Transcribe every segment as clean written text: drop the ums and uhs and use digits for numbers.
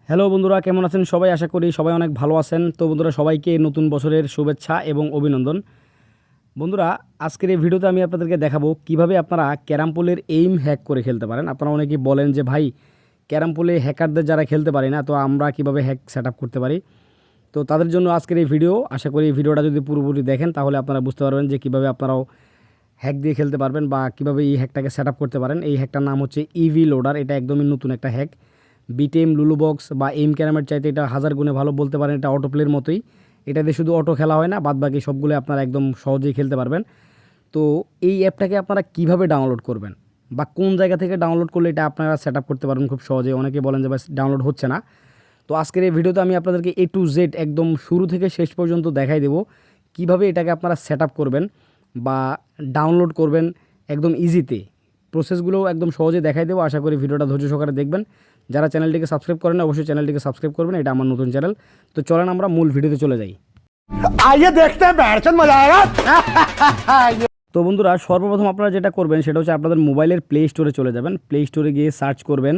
Hello বন্ধুরা, কেমন আছেন সবাই? আশা করি সবাই অনেক ভালো আছেন। তো বন্ধুরা, সবাইকে নতুন বছরের শুভেচ্ছা এবং অভিনন্দন। বন্ধুরা, আজকের এই ভিডিওতে আমি আপনাদেরকে দেখাবো কিভাবে আপনারা ক্যারাম পুলের এইম হ্যাক করে খেলতে পারেন। আপনারা অনেকেই বলেন যে ভাই, ক্যারাম পুলে হ্যাকারদের যারা খেলতে পারি না, তো আমরা কিভাবে হ্যাক সেট আপ করতে পারি। তো তাদের জন্য আজকের এই ভিডিও। আশা করি এই ভিডিওটা যদি পুরোপুরি দেখেন তাহলে আপনারা বুঝতে পারবেন যে কিভাবে আপনারাও হ্যাক দিয়ে খেলতে পারবেন বা কিভাবে এই হ্যাকটাকে সেট আপ করতে পারেন। এই হ্যাকটার নাম হচ্ছে ইভি লোডার। এটা একদমই নতুন একটা হ্যাক। বিটেম, লুলু বক্স বা এইম ক্যারামের চাইতে এটা হাজার গুণে ভালো বলতে পারেন। এটা অটো প্লের মতোই। এটাতে শুধু অটো খেলা হয় না, বাদবাকি সবগুলো আপনারা একদম সহজেই খেলতে পারবেন। তো এই অ্যাপটাকে আপনারা কিভাবে ডাউনলোড করবেন বা কোন জায়গা থেকে ডাউনলোড করলে এটা আপনারা সেট আপ করতে পারবেন খুব সহজে। অনেকে বলেন যে ভাই ডাউনলোড হচ্ছে না। তো আজকের এই ভিডিওতে আমি আপনাদেরকে A to Z একদম শুরু থেকে শেষ পর্যন্ত দেখাই দেবো কিভাবে এটাকে আপনারা সেট আপ করবেন বা ডাউনলোড করবেন একদম ইজিতে। প্রসেসগুলো একদম সহজে দেখাই দেবো। আশা করি ভিডিওটা ধৈর্য সহকারে দেখবেন। যারা চ্যানেলটিকে সাবস্ক্রাইব করেন অবশ্যই চ্যানেলটিকে সাবস্ক্রাইব করবেন। এটা আমার নতুন চ্যানেল। তো চলেন আমরা মূল ভিডিওতে চলে যাই। आइए देखते हैं बैठचंद मजा आएगा। তো বন্ধুরা, সর্বপ্রথম আপনারা যেটা করবেন সেটা হচ্ছে আপনাদের মোবাইলের প্লে স্টোরে চলে যাবেন। প্লে স্টোরে গিয়ে সার্চ করবেন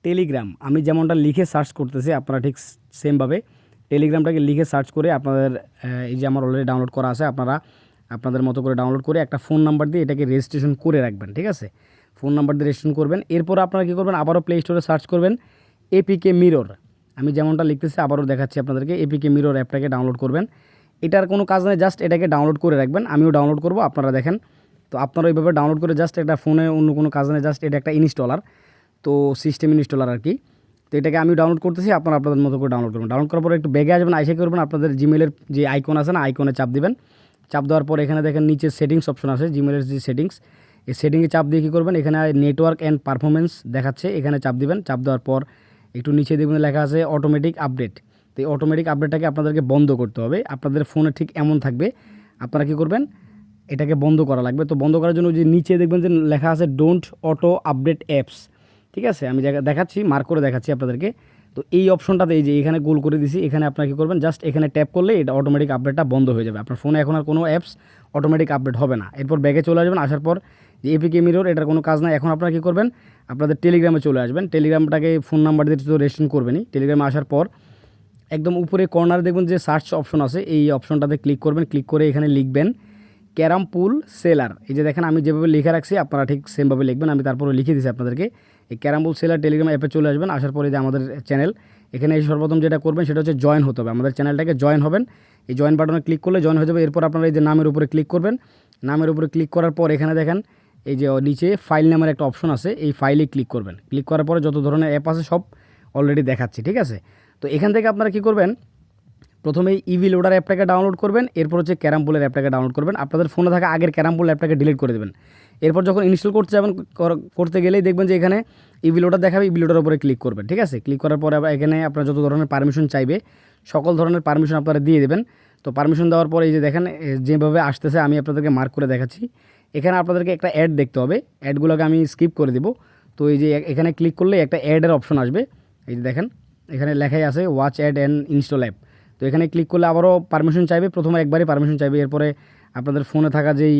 টেলিগ্রাম। আমি যেমনটা লিখে সার্চ করতেছি আপনারা ঠিক সেমভাবে টেলিগ্রামটাকে লিখে সার্চ করে আপনাদের এই যে আমার অলরেডি ডাউনলোড করা আছে, আপনারা আপনাদের মতো করে ডাউনলোড করে একটা ফোন নাম্বার দিয়ে এটাকে রেজিস্ট্রেশন করে রাখবেন। ঠিক আছে, ফোন নাম্বার দিয়ে রেজিস্ট্রেশন করবেন। এরপর আপনারা কী করবেন, আবারও প্লে স্টোরে সার্চ করবেন এপিকে মিরর। আমি যেমনটা লিখতেছি আবারও দেখাচ্ছি আপনাদেরকে। এপিকে মিরর অ্যাপটাকে ডাউনলোড করবেন। এটার কোনো কাজ নেই, জাস্ট এটাকে ডাউনলোড করে রাখবেন। আমিও ডাউনলোড করব, আপনারা দেখেন। তো আপনারা ওইভাবে ডাউনলোড করে জাস্ট এটা ফোনে অন্য কোনো কাজ নেই, জাস্ট এটা একটা ইনস্টলার, তো সিস্টেম ইনস্টলার আর কি। তো এটাকে আমি ডাউনলোড করতেছি, আপনারা আপনাদের মতো করে ডাউনলোড করবেন। ডাউনলোড করার পরে একটু ব্যাগে আসবেন, আইসে করবেন আপনাদের জিমেলের যে আইকন আছে না, আইকনে চাপ দিবেন। চাপ দেওয়ার পর এখানে দেখেন নিচে সেটিংস অপশন আছে, জিমেলের যে সেটিংস, এই সেটিংয়ে চাপ দিয়ে কী করবেন, এখানে নেটওয়ার্ক অ্যান্ড পারফরমেন্স দেখাচ্ছে, এখানে চাপ দিবেন। চাপ দেওয়ার পর একটু নিচে দেখবেন লেখা আছে অটোমেটিক আপডেট। তো এই অটোমেটিক আপডেটটাকে আপনাদেরকে বন্ধ করতে হবে। আপনাদের ফোনে ঠিক এমন থাকবে, আপনারা কী করবেন, এটাকে বন্ধ করা লাগবে। তো বন্ধ করার জন্য যে নিচে দেখবেন যে লেখা আছে ডোন্ট অটো আপডেট অ্যাপস। ঠিক আছে, আমি দেখাচ্ছি, মার্ক করে দেখাচ্ছি আপনাদেরকে। তো এই অপশনটাতে এই যে এখানে গোল করে দিছি, এখানে আপনারা কী করবেন, জাস্ট এখানে ট্যাপ করলে এটা অটোমেটিক আপডেটটা বন্ধ হয়ে যাবে। আপনার ফোনে এখন আর কোনো অ্যাপস অটোমেটিক আপডেট হবে না। এরপর ব্যাগে চলে আসবেন। আসার পর যে এপিকে মিরর, এটার কোনো কাজ নাই। এখন আপনারা কী করবেন, আপনাদের টেলিগ্রামে চলে আসবেন। টেলিগ্রামটাকে ফোন নাম্বার দিয়ে তো রেজিস্ট্রেশন করবেনই। টেলিগ্রামে আসার পর একদম উপরে কর্নারে দেখবেন যে সার্চ অপশন আছে, এই অপশনটাতে ক্লিক করবেন। ক্লিক করে এখানে লিখবেন ক্যারাম পুল সেলার। এই যে দেখেন আমি যেভাবে লিখে রাখছি আপনারা ঠিক সেমভাবে লিখবেন। আমি তারপরে লিখে দিচ্ছি আপনাদেরকে। এই ক্যারাম পুল সেলার টেলিগ্রাম অ্যাপে চলে আসবেন। আসার পরে যে আমাদের চ্যানেল, এখানে এই সর্বপ্রথম যেটা করবেন সেটা হচ্ছে জয়েন হতে হবে। আমাদের চ্যানেলটাকে জয়েন হবেন। এই জয়েন বাটনে ক্লিক করলে জয়েন হয়ে যাবে। এরপর আপনারা এই যে নামের উপরে ক্লিক করবেন। নামের উপরে ক্লিক করার পর এখানে দেখেন এই যে নিচে ফাইল নামের একটা অপশন আছে, এই ফাইলে ক্লিক করবেন। ক্লিক করার পরে যত ধরনের অ্যাপ আছে সব অলরেডি দেখাচ্ছি। ঠিক আছে, তো এখান থেকে আপনারা কী করবেন, প্রথমেই ইভি লোডার অ্যাপটাকে ডাউনলোড করবেন। এরপর হচ্ছে ক্যারাম পুলের অ্যাপটাকে ডাউনলোড করবেন। আপনাদের ফোনে থাকা আগের ক্যারাম পুল অ্যাপটাকে ডিলিট করে দেবেন। এরপর যখন ইনস্টল করতে যাবেন, করতে গেলেই দেখবেন যে এখানে ইভি লোডার দেখাবে, ইভি লোডার উপরে ক্লিক করবেন। ঠিক আছে, ক্লিক করার পরে এখানে আপনার যত ধরনের পারমিশন চাইবে সকল ধরনের পারমিশন আপনারা দিয়ে দেবেন। তো পারমিশন দেওয়ার পরে এই যে দেখেন যেভাবে আসতেছে আমি আপনাদেরকে মার্ক করে দেখাচ্ছি। এখানে আপনাদেরকে একটা অ্যাড দেখতে হবে, অ্যাডগুলোকে আমি স্কিপ করে দেবো। তো এই যে এখানে ক্লিক করলে একটা অ্যাডের অপশন আসবে। এই যে দেখেন এখানে লেখাই আছে watch ad and install app. তো এখানে ক্লিক করলে আবারও পারমিশন চাইবে, প্রথমে একবারই পারমিশন চাইবে। এরপরে আপনাদের ফোনে থাকা যেই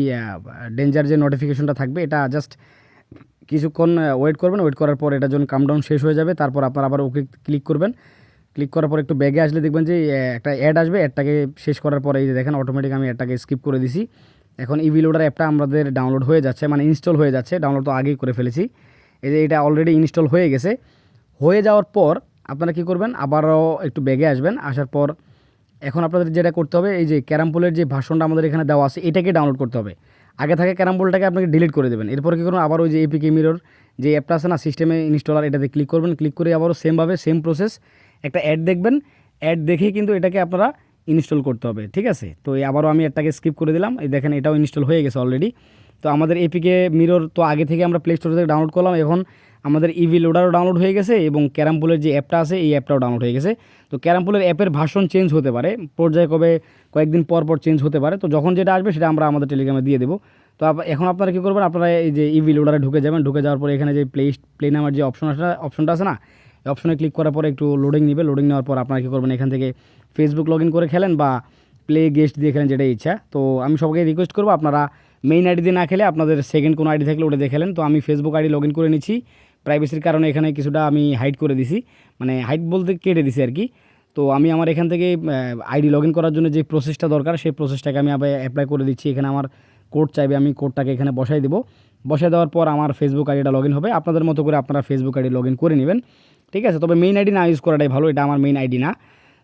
ডেঞ্জার যে নোটিফিকেশনটা থাকবে এটা জাস্ট কিছুক্ষণ ওয়েট করবেন। ওয়েট করার পর এটা যখন কামডাউন শেষ হয়ে যাবে তারপর আপনারা আবার ওকে ক্লিক করবেন। ক্লিক করার পর একটু ব্যাগে আসলে দেখবেন যে একটা অ্যাড আসবে। অ্যাডটাকে শেষ করার পরে এই যে দেখেন অটোমেটিক আমি অ্যাডটাকে স্কিপ করে দিছি। এখন ইভি লোডার অ্যাপটা আমাদের ডাউনলোড হয়ে যাচ্ছে, মানে ইনস্টল হয়ে যাচ্ছে। ডাউনলোড তো আগেই করে ফেলেছি। এই যে এটা অলরেডি ইনস্টল হয়ে গেছে। হয়ে যাওয়ার পর আপনারা কী করবেন, আবারও একটু ব্যাগে আসবেন। আসার পর এখন আপনাদের যেটা করতে হবে, এই যে ক্যারাম পুলের যে ভার্সনটা আমাদের এখানে দেওয়া আছে এটাকে ডাউনলোড করতে হবে। আগে থাকে ক্যারাম পুলটাকে আপনাকে ডিলিট করে দেবেন। এরপর কী করবেন, আবার ওই যে এপিকে মিরর যে অ্যাপটা আছে না সিস্টেমে ইনস্টলার, এটাতে ক্লিক করবেন। ক্লিক করে আবারও সেমভাবে সেম প্রসেস একটা অ্যাড দেখবেন। অ্যাড দেখেই কিন্তু এটাকে আপনারা ইনস্টল করতে হবে। ঠিক আছে, তো এই আবারও আমি এটাকে স্কিপ করে দিলাম। এই দেখেন এটাও ইনস্টল হয়ে গেছে অলরেডি। তো আমাদের এপিকে মিরর তো আগে থেকে আমরা প্লে স্টোর থেকে ডাউনলোড করলাম। এখন আমাদের ইভি লোডারও ডাউনলোড হয়ে গেছে এবং ক্যারাম পুলের যে অ্যাপটা আছে এই অ্যাপটাও ডাউনলোড হয়ে গেছে। তো ক্যারাম পুলের অ্যাপের ভার্সন চেঞ্জ হতে পারে, পর্যায়ক্রমে কয়েকদিন পর পর চেঞ্জ হতে পারে। তো যখন যেটা আসবে সেটা আমরা আমাদের টেলিগ্রামে দিয়ে দেবো। তো এখন আপনারা কী করবেন, আপনারা এই যে ইভি লোডারে ঢুকে যাবেন। ঢুকে যাওয়ার পরে এখানে যে প্লে নামের যে অপশনটা আছে না, এই অপশনে ক্লিক করার পরে একটু লোডিং নেবে। লোডিং নেওয়ার পর আপনারা কী করবেন, এখান থেকে ফেসবুক লগ ইন করে খেলেন বা প্লে গেস্ট দিয়ে খেলেন, যেটা ইচ্ছা। তো আমি সবাইকে রিকোয়েস্ট করবো আপনারা মেইন আইডি দিয়ে না খেলে আপনাদের সেকেন্ড কোনো আইডি থাকলে ওটা দিয়ে খেলেন। তো আমি ফেসবুক আইডি লগ ইন করে নিচ্ছি। প্রাইভেসির কারণে এখানে কিছুটা আমি হাইড করে দিছি, মানে হাইড বলতে কেটে দিছি আর কি। তো আমি আমার এখান থেকে আইডি লগ ইন করার জন্য যে প্রসেসটা দরকার সেই প্রসেসটাকে আমি আবার অ্যাপ্লাই করে দিচ্ছি। এখানে আমার কোড চাইবে, আমি কোডটাকে এখানে বসাই দেবো। বসাই দেওয়ার পর আমার ফেসবুক আইডিটা লগ ইন হবে। আপনাদের মতো করে আপনারা ফেসবুক আইডি লগ ইন করে নেবেন, ঠিক আছে। তবে মেইন আইডি না ইউজ করাটাই ভালো, এটা আমার মেইন আইডি না।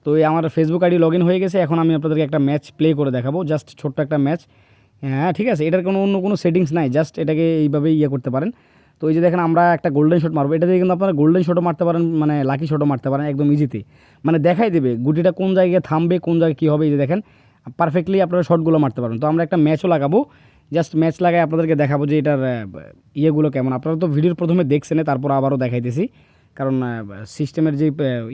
তো এই আমার ফেসবুক আইডি লগ ইন হয়ে গেছে। এখন আমি আপনাদেরকে একটা ম্যাচ প্লে করে দেখাবো, জাস্ট ছোট্ট একটা ম্যাচ। হ্যাঁ ঠিক আছে, এটার অন্য কোনো সেটিংস নাই, জাস্ট এটাকে এইভাবেই করতে পারেন। তো এই যে দেখেন আমরা একটা গোল্ডেন শট মারবো, এটা দিয়ে কিন্তু আপনারা গোল্ডেন শটও মারতে পারেন, মানে লাকি শটও মারতে পারেন একদম ইজিতে। মানে দেখাই দেবে গুটিটা কোন জায়গায় থামবে, কোন জায়গায় কী হবে। এই যে দেখেন পারফেক্টলি আপনারা শটগুলো মারতে পারবেন। তো আমরা একটা ম্যাচও লাগাবো, জাস্ট ম্যাচ লাগাই আপনাদেরকে দেখাবো যে এটার ইয়েগুলো কেমন। আপনারা তো ভিডিওর প্রথমে দেখছেন, তারপর আবারও দেখাইতেছি, কারণ সিস্টেমের যে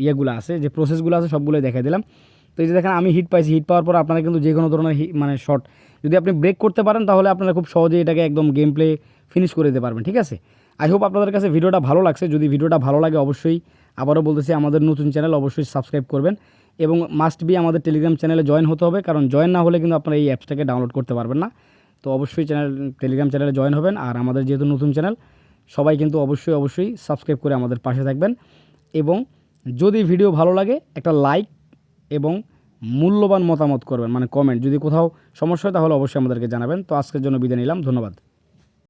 ইয়েগুলো আছে, যে প্রসেসগুলো আছে সবগুলোই দেখাই দিলাম। তো এই যে দেখেন আমি হিট পাইছি, হিট পাওয়ার পর আপনারা কিন্তু যে কোনো ধরনের মানে শট যদি আপনি ব্রেক করতে পারেন তাহলে আপনারা খুব সহজেই এটাকে একদম গেম প্লে ফিনিশ করে দিতে পারবেন, ঠিক আছে। আই হোপ আপনাদের কাছে ভিডিওটা ভালো লাগছে। যদি ভিডিওটা ভালো লাগে অবশ্যই আবারও বলতেছি আমাদের নতুন চ্যানেল অবশ্যই সাবস্ক্রাইব করবেন, এবং মাস্ট বি আমাদের টেলিগ্রাম চ্যানেলে জয়েন হতে হবে, কারণ জয়েন না হলে কিন্তু আপনারা এই অ্যাপসটাকে ডাউনলোড করতে পারবেন না। তো অবশ্যই টেলিগ্রাম চ্যানেলে জয়েন হবেন। আর আমাদের যেহেতু নতুন চ্যানেল, সবাই কিন্তু অবশ্যই সাবস্ক্রাইব করে আমাদের পাশে থাকবেন। এবং যদি ভিডিও ভালো লাগে একটা লাইক এবং মূল্যবান মতামত করবেন, মানে কমেন্ট। যদি কোথাও সমস্যা হয় তাহলে অবশ্যই আমাদেরকে জানাবেন। তো আজকের জন্য বিদায় নিলাম, ধন্যবাদ।